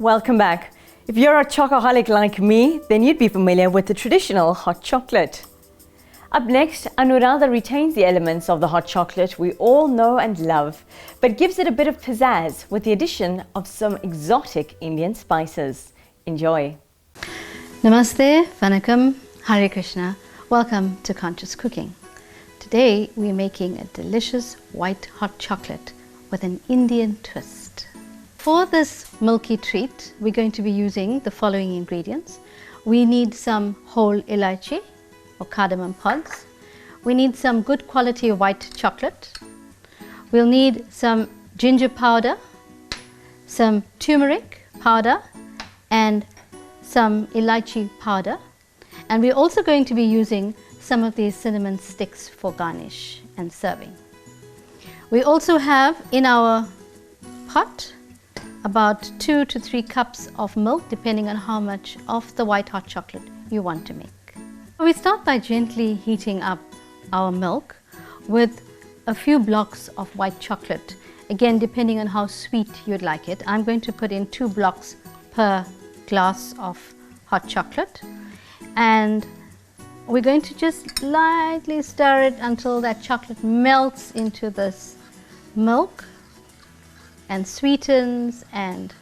Welcome back. If you're a chocoholic like me, then you'd be familiar with the traditional hot chocolate. Up next, Anuradha retains the elements of the hot chocolate we all know and love, but gives it a bit of pizzazz with the addition of some exotic Indian spices. Enjoy. Namaste, Vanakkam, Hare Krishna. Welcome to Conscious Cooking. Today we're making a delicious white hot chocolate with an Indian twist. For this milky treat, we're going to be using the following ingredients. We need some whole elaichi or cardamom pods. We need some good quality white chocolate. We'll need some ginger powder, some turmeric powder, and some elaichi powder. And we're also going to be using some of these cinnamon sticks for garnish and serving. We also have in our pot about 2 to 3 cups of milk, depending on how much of the white hot chocolate you want to make. We start by gently heating up our milk with a few blocks of white chocolate. Again, depending on how sweet you'd like it. I'm going to put in 2 blocks per glass of hot chocolate. And we're going to just lightly stir it until that chocolate melts into this milk and sweetens and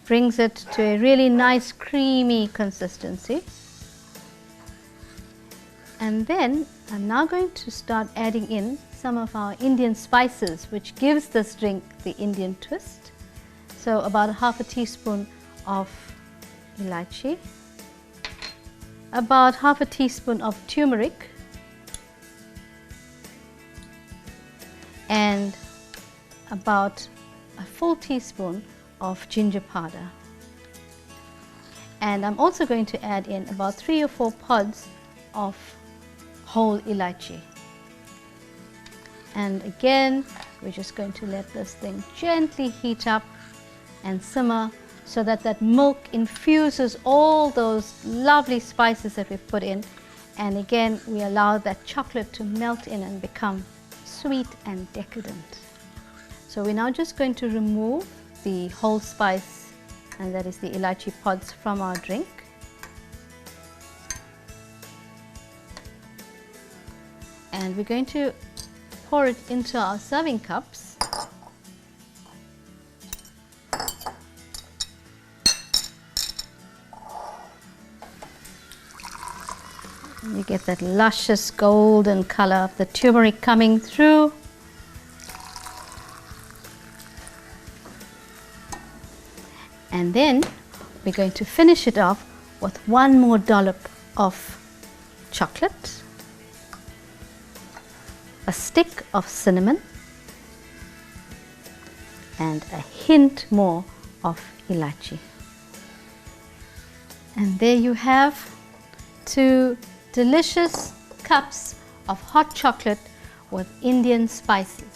brings it to a really nice creamy consistency. And then I'm now going to start adding in some of our Indian spices, which gives this drink the Indian twist. So about half a teaspoon of elaichi, about half a teaspoon of turmeric, and about a full teaspoon of ginger powder. And I'm also going to add in about 3 or 4 pods of whole elaichi. And again, we're just going to let this thing gently heat up and simmer so that that milk infuses all those lovely spices that we've put in. And again, we allow that chocolate to melt in and become sweet and decadent. So we're now just going to remove the whole spice, and that is the elaichi pods, from our drink. And we're going to pour it into our serving cups. And you get that luscious golden color of the turmeric coming through. And then we're going to finish it off with 1 more dollop of chocolate, a stick of cinnamon, and a hint more of elaichi. And there you have 2 delicious cups of hot chocolate with Indian spices.